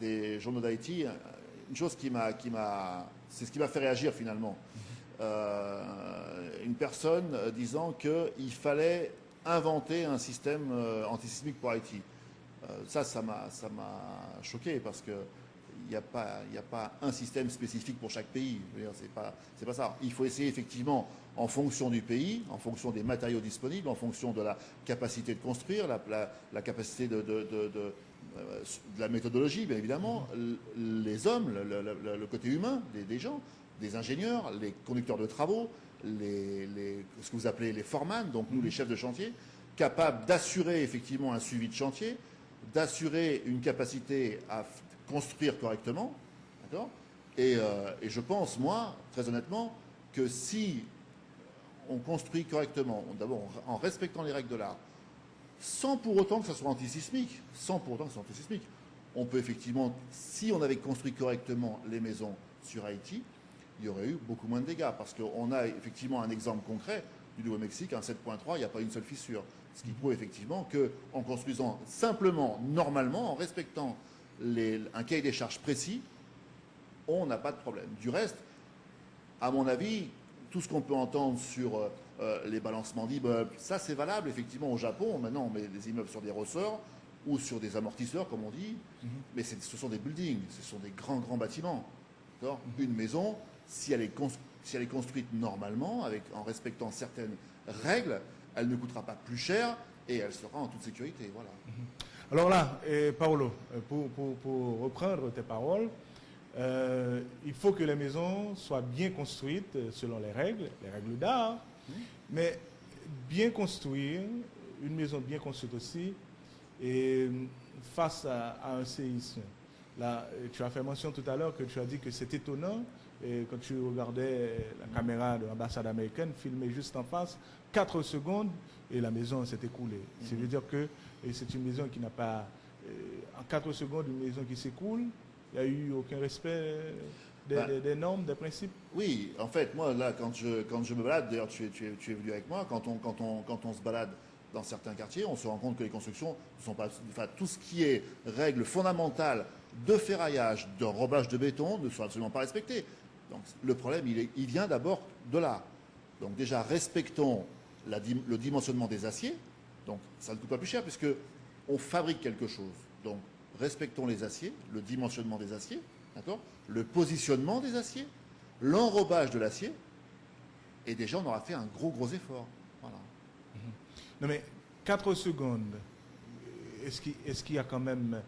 des journaux d'Haïti, une chose c'est ce qui m'a fait réagir finalement. Une personne disant qu'il fallait inventer un système antisismique pour Haïti. Ça m'a choqué parce que il n'y a pas un système spécifique pour chaque pays. C'est pas ça. Il faut essayer effectivement, en fonction du pays, en fonction des matériaux disponibles, en fonction de la capacité de construire, la capacité de la méthodologie, bien évidemment, les hommes, le côté humain des gens, des ingénieurs, les conducteurs de travaux, ce que vous appelez les foreman, donc nous les chefs de chantier, capables d'assurer effectivement un suivi de chantier, d'assurer une capacité à construire correctement, d'accord ? Et je pense, moi, très honnêtement, que si on construit correctement, d'abord en respectant les règles de l'art, sans pour autant que ça soit antisismique, on peut effectivement, si on avait construit correctement les maisons sur Haïti, il y aurait eu beaucoup moins de dégâts, parce qu'on a effectivement un exemple concret du Nouveau-Mexique, un 7.3, il n'y a pas une seule fissure. Ce qui prouve effectivement qu'en construisant simplement, normalement, en respectant un cahier des charges précis, on n'a pas de problème. Du reste, à mon avis, tout ce qu'on peut entendre sur les balancements d'immeubles, ça c'est valable effectivement au Japon. Maintenant, on met des immeubles sur des ressorts ou sur des amortisseurs, comme on dit, mais ce sont des buildings, ce sont des grands bâtiments. Une maison, si elle est construite normalement, en respectant certaines règles, elle ne coûtera pas plus cher et elle sera en toute sécurité. Voilà. Alors là, Paolo, pour reprendre tes paroles, il faut que les maisons soient bien construites selon les règles d'art, mais bien construire, une maison bien construite aussi, et face à un séisme. Là, tu as fait mention tout à l'heure que tu as dit que c'est étonnant, et quand tu regardais la caméra de l'ambassade américaine filmée juste en face, 4 secondes et la maison s'est écoulée. Ça veut dire que c'est une maison qui n'a pas... en 4 secondes, une maison qui s'écoule, il n'y a eu aucun respect des normes, des principes. Oui, en fait, moi, là, quand je me balade, d'ailleurs, tu es venu avec moi, quand on se balade dans certains quartiers, on se rend compte que les constructions ne sont pas... Enfin, tout ce qui est règles fondamentales de ferraillage, d'enrobage de béton ne sont absolument pas respectées. Donc, le problème, il vient d'abord de là. Donc, déjà, respectons le dimensionnement des aciers. Donc, ça ne coûte pas plus cher puisque on fabrique quelque chose. Donc, respectons les aciers, le dimensionnement des aciers, d'accord, le positionnement des aciers, l'enrobage de l'acier, et déjà, on aura fait un gros effort. Voilà. Non, mais 4 secondes, est-ce qu'il y a quand même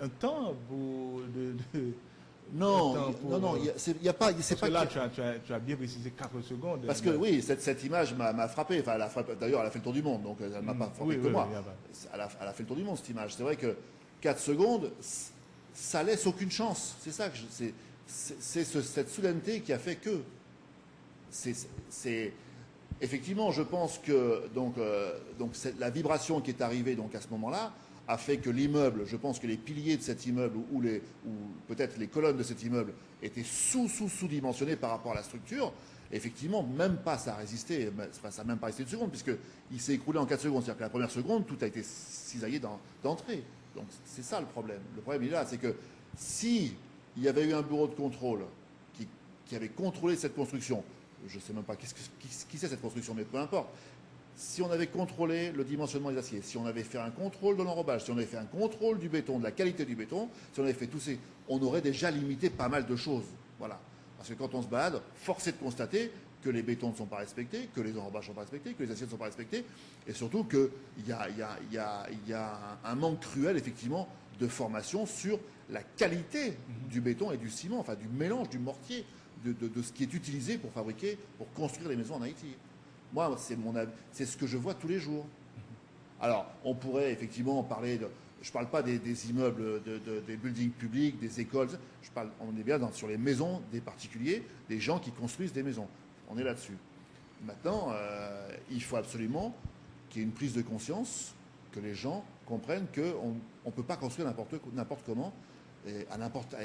un temps pour... Non, il n'y a pas... Parce que là, tu as bien précisé 4 secondes. Parce que oui, cette image m'a frappé. Enfin, d'ailleurs, elle a fait le tour du monde, donc elle ne m'a pas frappé que moi. Elle a fait le tour du monde, cette image. C'est vrai que 4 secondes, ça laisse aucune chance. C'est ça que c'est cette soudaineté qui a fait que... Effectivement, je pense que la vibration qui est arrivée donc à ce moment-là a fait que l'immeuble, je pense que les piliers de cet immeuble ou peut-être les colonnes de cet immeuble étaient sous-dimensionnés par rapport à la structure. Effectivement, même pas ça a résisté, ça n'a même pas resté une seconde, puisqu'il s'est écroulé en 4 secondes. C'est-à-dire que la première seconde, tout a été cisaillé d'entrée. Donc c'est ça le problème. Le problème il est là, c'est que si il y avait eu un bureau de contrôle qui avait contrôlé cette construction, je ne sais même pas qui c'est cette construction, mais peu importe. Si on avait contrôlé le dimensionnement des aciers, si on avait fait un contrôle de l'enrobage, si on avait fait un contrôle du béton, de la qualité du béton, si on avait fait on aurait déjà limité pas mal de choses. Voilà. Parce que quand on se balade, force est de constater que les bétons ne sont pas respectés, que les enrobages ne sont pas respectés, que les aciers ne sont pas respectés, et surtout qu'il y a un manque cruel, effectivement, de formation sur la qualité du béton et du ciment, enfin du mélange, du mortier, de ce qui est utilisé pour construire les maisons en Haïti. Moi, c'est ce que je vois tous les jours. Alors, on pourrait effectivement parler je ne parle pas des immeubles, des buildings publics, des écoles. On est bien sur les maisons des particuliers, des gens qui construisent des maisons. On est là-dessus. Maintenant, il faut absolument qu'il y ait une prise de conscience, que les gens comprennent qu'on ne peut pas construire n'importe comment et n'importe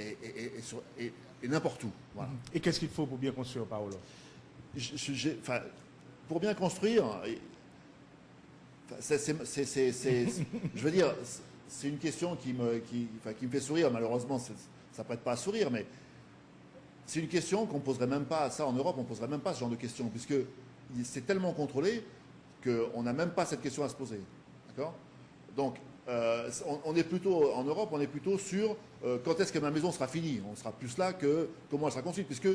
où. Voilà. Et qu'est-ce qu'il faut pour bien construire, Paolo? Pour bien construire, je veux dire, c'est une question qui me fait sourire. Malheureusement, ça ne prête pas à sourire, mais c'est une question qu'on ne poserait même pas, ça en Europe, on ne poserait même pas ce genre de question, puisque c'est tellement contrôlé qu'on n'a même pas cette question à se poser. D'accord? Donc, on est plutôt, en Europe, on est plutôt sur quand est-ce que ma maison sera finie. On sera plus là que comment elle sera construite, puisque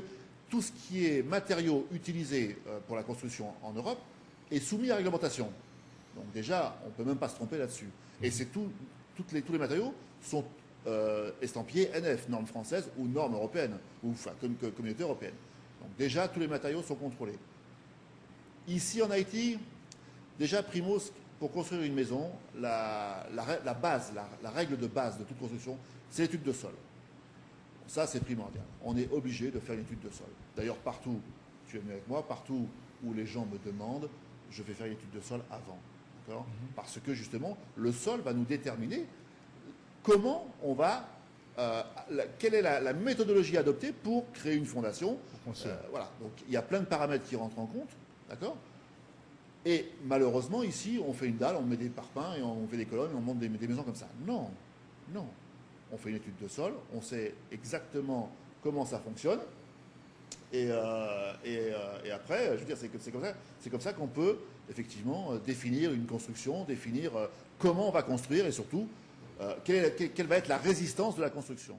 tout ce qui est matériaux utilisés pour la construction en Europe est soumis à réglementation. Donc déjà, on ne peut même pas se tromper là-dessus. Et c'est tous les matériaux sont estampillés NF, normes françaises ou normes européennes, ou enfin, communauté européenne. Donc déjà, tous les matériaux sont contrôlés. Ici en Haïti, déjà, primo, pour construire une maison, la règle de base de toute construction, c'est l'étude de sol. Ça, c'est primordial. On est obligé de faire une étude de sol. D'ailleurs, partout, tu es venu avec moi, partout où les gens me demandent, je vais faire une étude de sol avant. Parce que justement, le sol va nous déterminer comment on va, quelle est la méthodologie adoptée pour créer une fondation. Voilà. Donc il y a plein de paramètres qui rentrent en compte, d'accord. Et malheureusement ici, on fait une dalle, on met des parpaings et on fait des colonnes et on monte des maisons comme ça. Non, non. On fait une étude de sol, on sait exactement comment ça fonctionne. Et après, je veux dire, c'est comme ça qu'on peut effectivement définir une construction, définir comment on va construire et surtout quelle va être la résistance de la construction.